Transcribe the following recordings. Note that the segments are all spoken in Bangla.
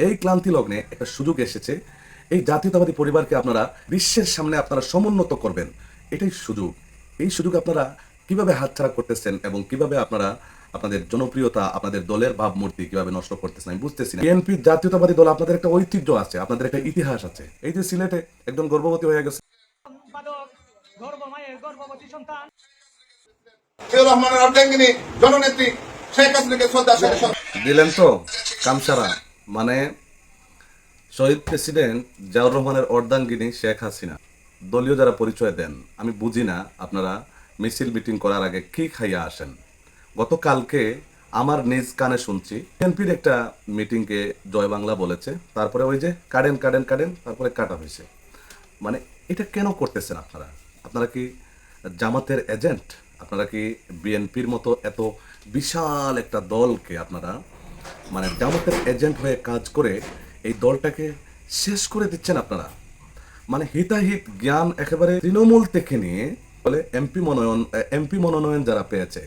এই ক্লান্তি লগ্নে একটা সুযোগ এসেছে। এই জাতীয়তাবাদী পরিবারকে আপনারা বিশ্বের সামনে আপনারা সমুন্নত করবেন, এটাই সুযোগ। এই সুযোগ আপনারা কিভাবে হাতছাড়া করতেছেন এবং কিভাবে আপনারা আপনাদের জনপ্রিয়তা, আপনাদের দলের ভাবমূর্তি কিভাবে নষ্ট করতেছেন আমি বুঝতেছি না। বিএনপি জাতীয়তাবাদী দল, আপনাদের একটা ঐতিহ্য আছে, আপনাদের একটা ইতিহাস আছে। এই যে সিলেটে একজন গর্ভবতী হয়ে গেছে, গর্ভবতী সন্তান রহমানের অর্ধাঙ্গিনী জননেত্রী শেখ হাসিনাকে শ্রদ্ধা দিলেন তো কামসারা, মানে শহীদ প্রেসিডেন্ট জিয়াউর রহমানের অর্ধাঙ্গিনী শেখ হাসিনা। দলীয় যারা পরিচয় দেন, আমি বুঝি না আপনারা মিছিল মিটিং করার আগে কি খাইয়া আসেন। গতকালকে আমার নিজ কানে শুনছি বিএনপির একটা মিটিংকে জয় বাংলা বলেছে, তারপরে ওই যে কাটেন কাটেন কাটেন, তারপরে কাটা হয়েছে। মানে এটা কেন করতেছেন আপনারা? আপনারা কি জামাতের এজেন্ট? আপনারা কি বিএনপির মতো এত বিশাল একটা দলকে আপনারা মানে জামাতের এজেন্ট হয়ে কাজ করে এই দলটাকে শেষ করে দিচ্ছেন আপনারা? মানে হিতাহিত জ্ঞান একেবারে তৃণমূল থেকে নিয়ে বলে এমপি মনোনয়ন যারা পেয়েছে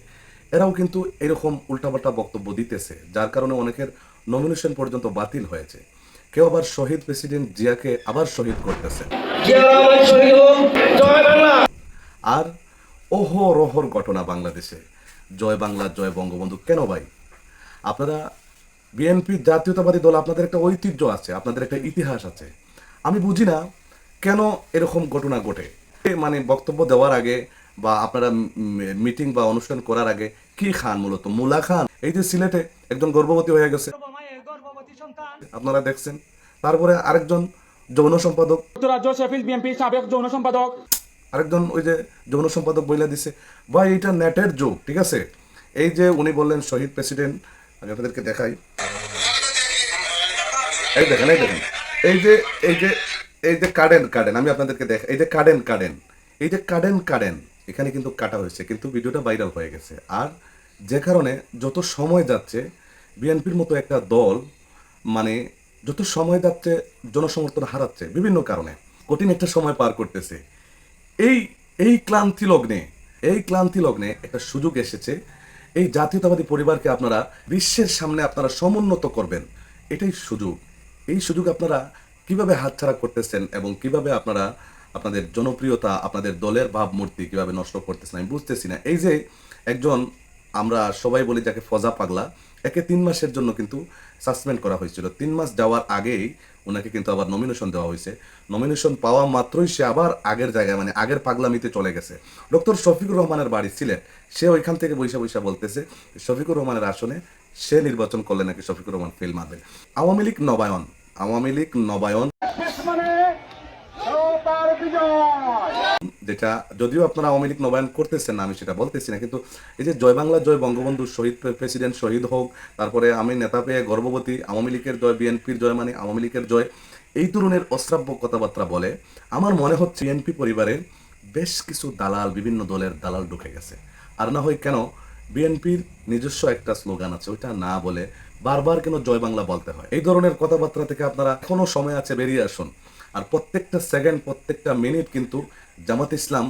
এরাও কিন্তু এরকম উল্টাপাল্টা বক্তব্য দিতেছে, যার কারণে অনেকের নমিনেশন পর্যন্ত বাতিল হয়েছে। কেউ আবার শহীদ প্রেসিডেন্ট জিয়াকে আবার শহীদ করতেছে। আর রহর ঘটনা বাংলাদেশে, জয় বাংলা জয় বঙ্গবন্ধু। কেন ভাই? আপনারা বিএনপি জাতীয়তাবাদী দল, আপনাদের একটা ঐতিহ্য আছে, আপনাদের একটা ইতিহাস আছে। আমি বুঝি না কেন এরকম ঘটনা ঘটে। মানে বক্তব্য দেওয়ার আগে বা আপনারা মিটিং বা অনুষ্ঠান করার আগে কি খান? মূলত মুলা খান। এই যে সিলেটে একজন গর্ভবতী হয়ে গেছে, গর্ভবতী সন্তান আপনারা দেখছেন। তারপরে আরেকজন যৌন সম্পাদক, যুক্তরাজ্য শেফিল্ড বিএনপির সাবেক যৌন সম্পাদক, আরেকজন ওই যে যৌন সম্পাদক বইলা দিছে। ভাই এটা নেটের যুগ, ঠিক আছে? এই যে উনি বললেন শহীদ প্রেসিডেন্ট, আমি আপনাদেরকে দেখাই, এই দেখেন এই দেখেন, এই যে এই যে এই যে কাটেন আমি আপনাদেরকে দেখ, এই যে এই যে কাটেন এখানে কিন্তু কাটা হয়েছে, কিন্তু ভিডিওটা ভাইরাল হয়ে গেছে। আর যে কারণে যত সময় যাচ্ছে বিএনপির মতো একটা দল মানে যত সময় যাচ্ছে জনসমর্থন হারাচ্ছে বিভিন্ন কারণে, কঠিন একটা সময় পার করতেছে। এই এই ক্লান্তি লগ্নে একটা সুযোগ এসেছে। এই জাতীয়তাবাদী পরিবারকে আপনারা বিশ্বের সামনে আপনারা সমুন্নত করবেন, এটাই সুযোগ। এই সুযোগ আপনারা কিভাবে হাতছাড়া করতেছেন এবং কিভাবে আপনারা আপনাদের জনপ্রিয়তা, আপনাদের দলের ভাবমূর্তি কিভাবে নষ্ট করতেছেন আমি বুঝতেছি না। এই যে একজন, আমরা সবাই বলি যাকে ফজা পাগলা, একে 3 মাসের জন্য কিন্তু সাসপেন্ড করা হয়েছিল। 3 মাস যাওয়ার আগেই ওনাকে কিন্তু আবার নমিনেশন দেওয়া হয়েছে। নমিনেশন পাওয়া মাত্রই সে আবার আগের জায়গায় মানে আগের পাগলামিতে চলে গেছে। ডক্টর শফিকুর রহমানের বাড়ি সিলেট, সে ওইখান থেকে বৈশা বলতেছে শফিকুর রহমানের আসনে সে নির্বাচন করলে নাকি শফিকুর রহমান ফেল মারবে। আওয়ামী লীগ নবায়ন যেটা, যদিও আপনারা আওয়ামী লীগ নবায়ন করতেছেন না, আমি সেটা বলতেছি না, কিন্তু এই যে জয় বাংলা জয় বঙ্গবন্ধু, শহীদ প্রেসিডেন্ট শহীদ হোক, তারপরে আমি নেতা পেয়ে গর্ভবতী, আওয়ামী লীগের জয়, বিএনপির জয় মানে আওয়ামী লীগের জয়, এই ধরনের অশ্রাব্য কথাবার্তা বলে আমার মনে হচ্ছে বিএনপি পরিবারে বেশ কিছু দালাল, বিভিন্ন দলের দালাল ঢুকে গেছে। আর না হয় কেন বিএনপির নিজস্ব একটা স্লোগান আছে, ওইটা না বলে বারবার কেন জয় বাংলা বলতে হয়? এই ধরনের কথাবার্তা থেকে আপনারা এখনো সময় আছে, বেরিয়ে আসুন। আর প্রত্যেকটা সেকেন্ড, প্রত্যেকটা মিনিট কিন্তু জামাত ইসলাম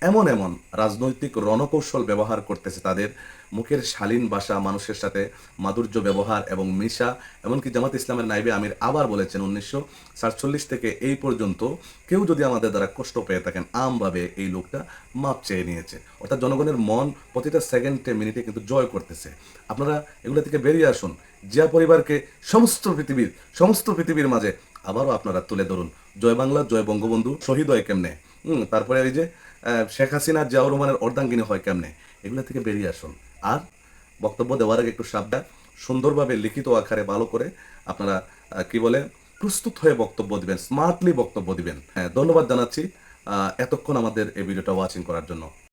এমন রাজনৈতিক রণকৌশল ব্যবহার করতেছে, তাদের মুখের শালীন ভাষা, মানুষের সাথে মাধুর্য ব্যবহার এবং মিশা। এমনকি জামাত ইসলামের নাইবে আমির আবার বলেছেন 1947 থেকে এই পর্যন্ত কেউ যদি আমাদের দ্বারা কষ্ট পেয়ে থাকেন, আমভাবে এই লোকটা মাপ চেয়ে নিয়েছে। অর্থাৎ জনগণের মন প্রতিটা সেকেন্ডে মিনিটে কিন্তু জয় করতেছে। আপনারা এগুলো থেকে বেরিয়ে আসুন। জিয়া পরিবারকে সমস্ত পৃথিবীর মাঝে আবারও আপনারা তুলে ধরুন। জয় বাংলা জয় বঙ্গবন্ধু শহীদ হয় কেমনে, তারপরে ওই যে শেখ হাসিনা জিয়াউর রহমানের অর্ধাঙ্গিনী হয় কেমনে, এগুলো থেকে বেরিয়ে আসুন। আর বক্তব্য দেওয়ার আগে একটু সাবধান, সুন্দরভাবে লিখিত আকারে ভালো করে আপনারা কি বলে প্রস্তুত হয়ে বক্তব্য দিবেন, স্মার্টলি বক্তব্য দিবেন। হ্যাঁ, ধন্যবাদ জানাচ্ছি এতক্ষণ আমাদের এই ভিডিওটা ওয়াচিং করার জন্য।